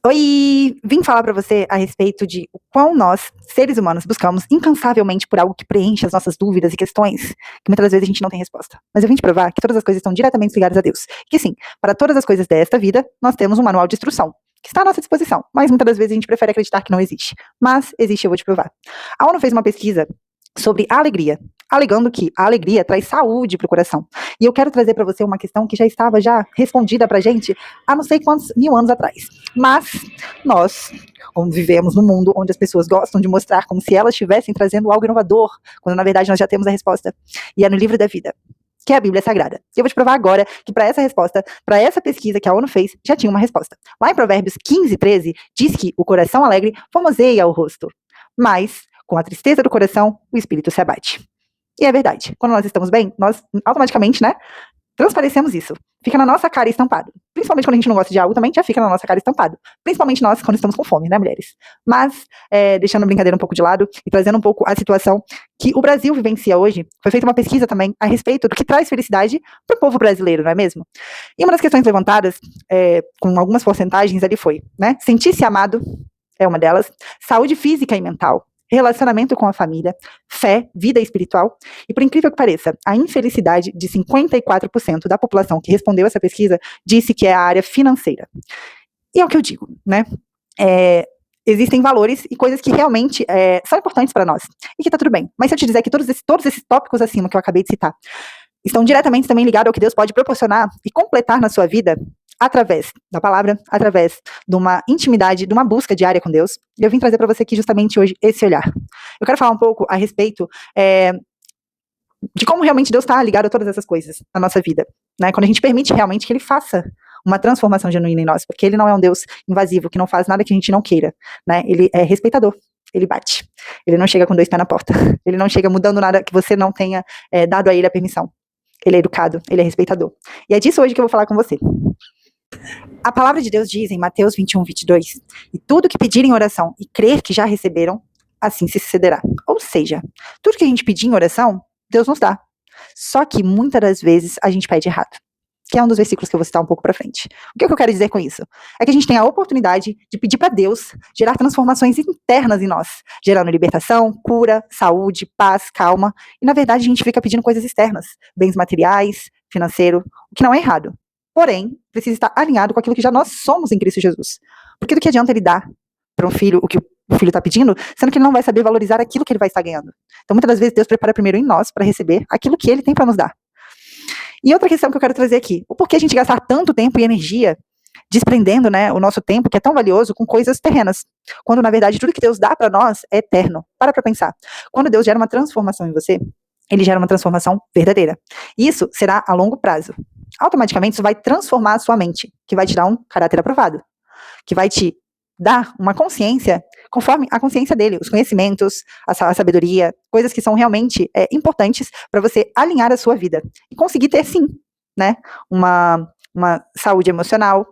Oi! Vim falar pra você a respeito de o quão nós, seres humanos, buscamos incansavelmente por algo que preencha as nossas dúvidas e questões, que muitas vezes a gente não tem resposta. Mas eu vim te provar que todas as coisas estão diretamente ligadas a Deus. Que sim, para todas as coisas desta vida, nós temos um manual de instrução, que está à nossa disposição, mas muitas das vezes a gente prefere acreditar que não existe. Mas existe, eu vou te provar. A ONU fez uma pesquisa sobre a alegria, alegando que a alegria traz saúde para o coração. E eu quero trazer para você uma questão que já estava respondida para a gente há não sei quantos mil anos atrás. Mas nós, como vivemos num mundo onde as pessoas gostam de mostrar como se elas estivessem trazendo algo inovador, quando na verdade nós já temos a resposta. E é no livro da vida, que é a Bíblia Sagrada. E eu vou te provar agora que para essa resposta, para essa pesquisa que a ONU fez, já tinha uma resposta. Lá em Provérbios 15:13, diz que o coração alegre formoseia o rosto, mas com a tristeza do coração, o espírito se abate. E é verdade. Quando nós estamos bem, nós automaticamente, transparecemos isso. Fica na nossa cara estampado. Principalmente quando a gente não gosta de algo, também já fica na nossa cara estampado. Principalmente nós, quando estamos com fome, mulheres? Mas, deixando a brincadeira um pouco de lado e trazendo um pouco a situação que o Brasil vivencia hoje, foi feita uma pesquisa também a respeito do que traz felicidade para o povo brasileiro, não é mesmo? E uma das questões levantadas, com algumas porcentagens ali foi, sentir-se amado é uma delas, saúde física e mental, relacionamento com a família, fé, vida espiritual, e por incrível que pareça, a infelicidade de 54% da população que respondeu essa pesquisa disse que é a área financeira. E é o que eu digo, existem valores e coisas que realmente são importantes para nós, e que tá tudo bem. Mas se eu te dizer que todos esses tópicos acima que eu acabei de citar, estão diretamente também ligados ao que Deus pode proporcionar e completar na sua vida, através da palavra, através de uma intimidade, de uma busca diária com Deus. E eu vim trazer para você aqui justamente hoje esse olhar. Eu quero falar um pouco a respeito de como realmente Deus está ligado a todas essas coisas na nossa vida, quando a gente permite realmente que Ele faça uma transformação genuína em nós, porque Ele não é um Deus invasivo, que não faz nada que a gente não queira, Ele é respeitador. Ele bate. Ele não chega com 2 pés na porta. Ele não chega mudando nada que você não tenha dado a Ele a permissão. Ele é educado, Ele é respeitador. E é disso hoje que eu vou falar com você. A palavra de Deus diz em Mateus 21:22, e tudo que pedirem em oração e crer que já receberam, assim se sucederá. Ou seja, tudo que a gente pedir em oração, Deus nos dá. Só que muitas das vezes a gente pede errado, que é um dos versículos que eu vou citar um pouco para frente. O que eu quero dizer com isso? É que a gente tem a oportunidade de pedir para Deus gerar transformações internas em nós, gerando libertação, cura, saúde, paz, calma, e na verdade a gente fica pedindo coisas externas, bens materiais, financeiro, o que não é errado. Porém, precisa estar alinhado com aquilo que já nós somos em Cristo Jesus. Porque do que adianta ele dar para um filho o que o filho está pedindo, sendo que ele não vai saber valorizar aquilo que ele vai estar ganhando. Então, muitas das vezes, Deus prepara primeiro em nós para receber aquilo que ele tem para nos dar. E outra questão que eu quero trazer aqui, o porquê a gente gastar tanto tempo e energia desprendendo, o nosso tempo, que é tão valioso, com coisas terrenas, quando, na verdade, tudo que Deus dá para nós é eterno. Para pensar. Quando Deus gera uma transformação em você, Ele gera uma transformação verdadeira. Isso será a longo prazo. Automaticamente isso vai transformar a sua mente, que vai te dar um caráter aprovado, que vai te dar uma consciência conforme a consciência dele, os conhecimentos, a sabedoria, coisas que são realmente importantes para você alinhar a sua vida e conseguir ter sim, uma saúde emocional,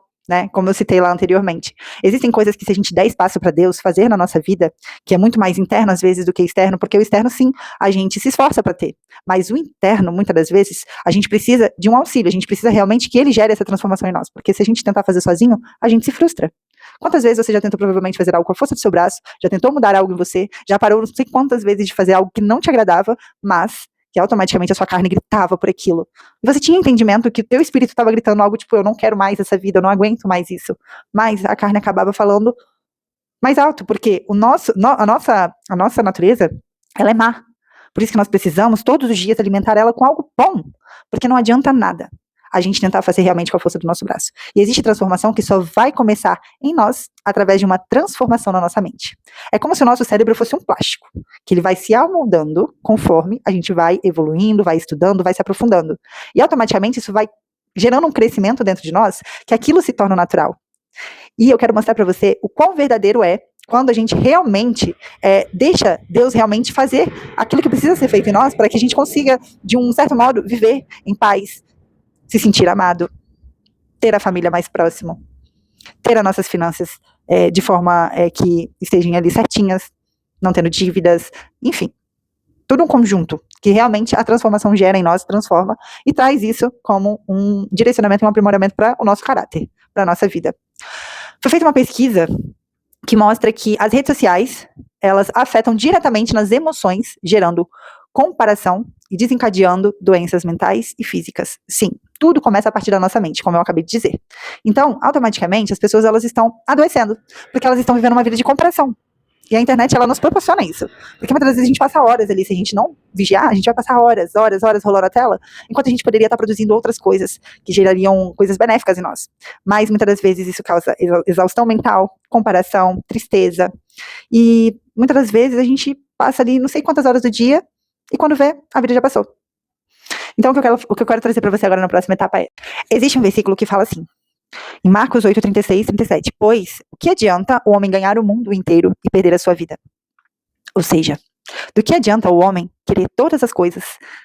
como eu citei lá anteriormente. Existem coisas que se a gente der espaço para Deus fazer na nossa vida, que é muito mais interno às vezes do que externo, porque o externo sim, a gente se esforça para ter, mas o interno, muitas das vezes, a gente precisa de um auxílio, a gente precisa realmente que ele gere essa transformação em nós, porque se a gente tentar fazer sozinho, a gente se frustra. Quantas vezes você já tentou provavelmente fazer algo com a força do seu braço, já tentou mudar algo em você, já parou não sei quantas vezes de fazer algo que não te agradava, mas que automaticamente a sua carne gritava por aquilo. E você tinha entendimento que o teu espírito estava gritando algo tipo, eu não quero mais essa vida, eu não aguento mais isso. Mas a carne acabava falando mais alto, porque a nossa natureza, ela é má. Por isso que nós precisamos todos os dias alimentar ela com algo bom, porque não adianta nada a gente tentar fazer realmente com a força do nosso braço. E existe transformação que só vai começar em nós através de uma transformação na nossa mente. É como se o nosso cérebro fosse um plástico, que ele vai se amoldando conforme a gente vai evoluindo, vai estudando, vai se aprofundando. E automaticamente isso vai gerando um crescimento dentro de nós, que aquilo se torna natural. E eu quero mostrar para você o quão verdadeiro é quando a gente realmente deixa Deus realmente fazer aquilo que precisa ser feito em nós, para que a gente consiga, de um certo modo, viver em paz, se sentir amado, ter a família mais próximo, ter as nossas finanças de forma que estejam ali certinhas, não tendo dívidas, enfim. Tudo um conjunto, que realmente a transformação gera em nós, transforma, e traz isso como um direcionamento e um aprimoramento para o nosso caráter, para a nossa vida. Foi feita uma pesquisa que mostra que as redes sociais, elas afetam diretamente nas emoções, gerando comparação e desencadeando doenças mentais e físicas. Sim, tudo começa a partir da nossa mente, como eu acabei de dizer. Então, automaticamente, as pessoas elas estão adoecendo, porque elas estão vivendo uma vida de comparação. E a internet, ela nos proporciona isso. Porque muitas vezes a gente passa horas ali, se a gente não vigiar, a gente vai passar horas rolando a tela, enquanto a gente poderia estar produzindo outras coisas que gerariam coisas benéficas em nós. Mas muitas das vezes isso causa exaustão mental, comparação, tristeza. E muitas das vezes a gente passa ali não sei quantas horas do dia e quando vê, a vida já passou. Então o que eu quero trazer para você agora na próxima etapa é: existe um versículo que fala assim, em Marcos 8, 36, 37, pois o que adianta o homem ganhar o mundo inteiro e perder a sua vida? Ou seja, do que adianta o homem querer todas as coisas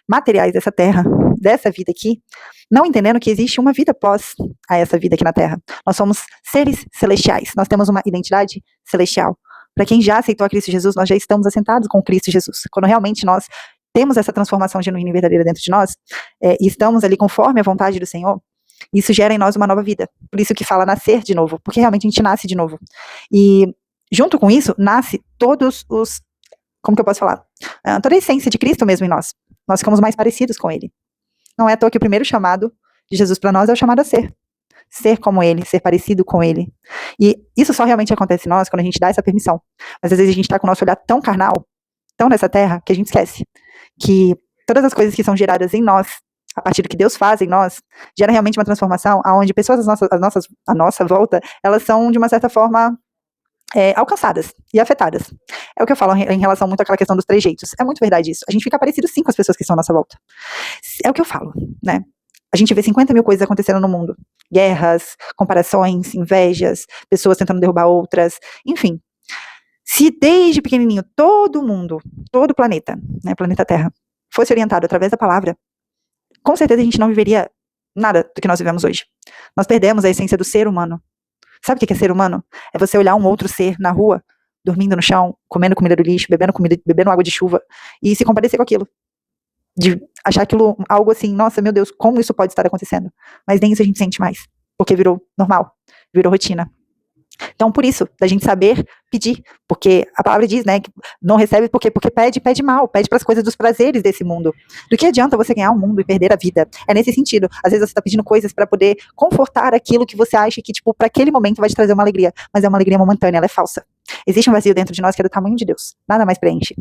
materiais dessa terra, dessa vida aqui, não entendendo que existe uma vida após a essa vida aqui na terra? Nós somos seres celestiais, nós temos uma identidade celestial. Para quem já aceitou a Cristo Jesus, nós já estamos assentados com Cristo Jesus. Quando realmente nós temos essa transformação genuína e verdadeira dentro de nós, e estamos ali conforme a vontade do Senhor, isso gera em nós uma nova vida. Por isso que fala nascer de novo, porque realmente a gente nasce de novo. E junto com isso, nasce todos os, como que eu posso falar? Toda a essência de Cristo mesmo em nós. Nós ficamos mais parecidos com Ele. Não é à toa que o primeiro chamado de Jesus para nós é o chamado a ser. Ser como Ele, ser parecido com Ele. E isso só realmente acontece em nós quando a gente dá essa permissão. Mas às vezes a gente está com o nosso olhar tão carnal, tão nessa terra, que a gente esquece que todas as coisas que são geradas em nós, a partir do que Deus faz em nós, gera realmente uma transformação, onde pessoas à nossa volta, elas são, de uma certa forma, alcançadas e afetadas. É o que eu falo em relação muito àquela questão dos trejeitos. É muito verdade isso. A gente fica parecido sim com as pessoas que estão à nossa volta. É o que eu falo, né? A gente vê 50 mil coisas acontecendo no mundo. Guerras, comparações, invejas, pessoas tentando derrubar outras, enfim. Se desde pequenininho todo mundo, todo o planeta, né, planeta Terra, fosse orientado através da palavra, com certeza a gente não viveria nada do que nós vivemos hoje. Nós perdemos a essência do ser humano. Sabe o que é ser humano? É você olhar um outro ser na rua, dormindo no chão, comendo comida do lixo, bebendo água de chuva, e se comparecer com aquilo. De achar aquilo algo assim, nossa, meu Deus, como isso pode estar acontecendo? Mas nem isso a gente sente mais, porque virou normal, virou rotina. Então, por isso, da gente saber pedir, porque a palavra diz, né, que não recebe porque pede mal, pede para as coisas dos prazeres desse mundo. Do que adianta você ganhar o mundo e perder a vida? É nesse sentido. Às vezes você está pedindo coisas para poder confortar aquilo que você acha que, tipo, para aquele momento vai te trazer uma alegria, mas é uma alegria momentânea, ela é falsa. Existe um vazio dentro de nós que é do tamanho de Deus, nada mais preenche.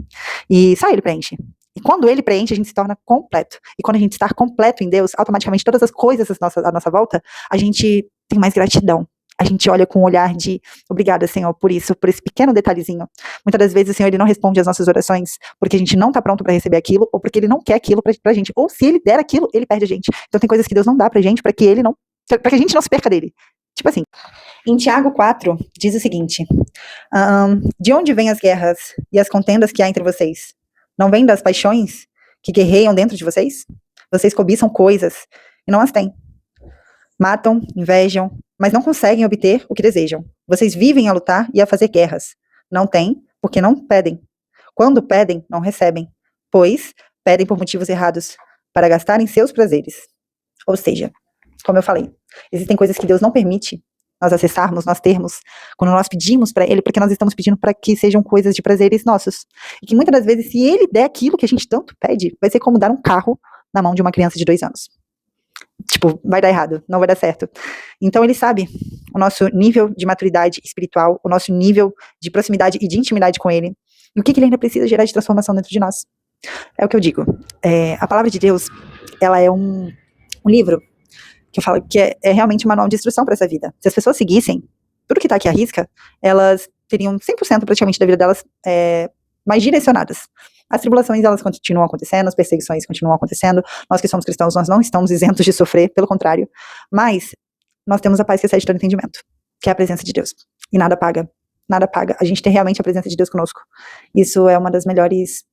E só Ele preenche. E quando Ele preenche, a gente se torna completo. E quando a gente está completo em Deus, automaticamente todas as coisas à nossa volta, a gente tem mais gratidão. A gente olha com um olhar de obrigada, Senhor, por isso, por esse pequeno detalhezinho. Muitas das vezes o Senhor ele não responde às nossas orações porque a gente não está pronto para receber aquilo, ou porque Ele não quer aquilo pra gente. Ou se Ele der aquilo, Ele perde a gente. Então tem coisas que Deus não dá pra gente para que a gente não se perca dele. Tipo assim, em Tiago 4, diz o seguinte, de onde vêm as guerras e as contendas que há entre vocês? Não vêm das paixões que guerreiam dentro de vocês? Vocês cobiçam coisas e não as têm. Matam, invejam, mas não conseguem obter o que desejam. Vocês vivem a lutar e a fazer guerras. Não têm, porque não pedem. Quando pedem, não recebem, pois pedem por motivos errados, para gastarem seus prazeres. Ou seja, como eu falei, existem coisas que Deus não permite nós acessarmos, nós termos, quando nós pedimos para Ele, porque nós estamos pedindo para que sejam coisas de prazeres nossos. E que muitas das vezes, se Ele der aquilo que a gente tanto pede, vai ser como dar um carro na mão de uma criança de 2 anos. Tipo, vai dar errado, não vai dar certo. Então Ele sabe o nosso nível de maturidade espiritual, o nosso nível de proximidade e de intimidade com Ele, e o que Ele ainda precisa gerar de transformação dentro de nós. É o que eu digo. A palavra de Deus, ela é um livro que eu falo que é realmente um manual de instrução para essa vida. Se as pessoas seguissem tudo que está aqui à risca, elas teriam 100% praticamente da vida delas mais direcionadas. As tribulações, elas continuam acontecendo, as perseguições continuam acontecendo, nós que somos cristãos, nós não estamos isentos de sofrer, pelo contrário, mas nós temos a paz que excede todo entendimento, que é a presença de Deus, e nada paga, a gente tem realmente a presença de Deus conosco. Isso é uma das melhores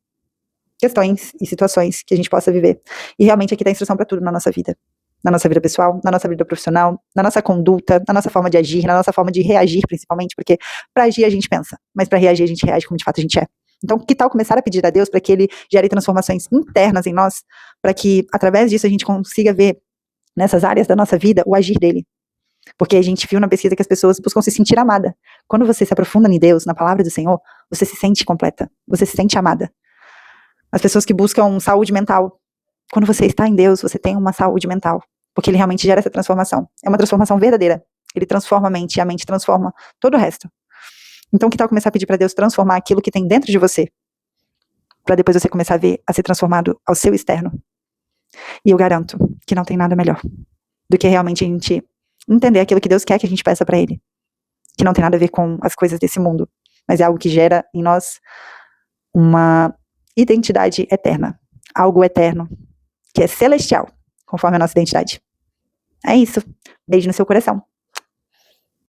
questões e situações que a gente possa viver, e realmente aqui está a instrução para tudo na nossa vida pessoal, na nossa vida profissional, na nossa conduta, na nossa forma de agir, na nossa forma de reagir, principalmente, porque para agir a gente pensa, mas para reagir a gente reage como de fato a gente é. Então, que tal começar a pedir a Deus para que Ele gere transformações internas em nós, para que, através disso, a gente consiga ver, nessas áreas da nossa vida, o agir dEle. Porque a gente viu na pesquisa que as pessoas buscam se sentir amada. Quando você se aprofunda em Deus, na palavra do Senhor, você se sente completa, você se sente amada. As pessoas que buscam saúde mental, quando você está em Deus, você tem uma saúde mental, porque Ele realmente gera essa transformação. É uma transformação verdadeira. Ele transforma a mente, e a mente transforma todo o resto. Então, que tal começar a pedir para Deus transformar aquilo que tem dentro de você, para depois você começar a ver, a ser transformado ao seu externo. E eu garanto que não tem nada melhor do que realmente a gente entender aquilo que Deus quer que a gente peça para Ele, que não tem nada a ver com as coisas desse mundo, mas é algo que gera em nós uma identidade eterna, algo eterno, que é celestial, conforme a nossa identidade. É isso. Beijo no seu coração.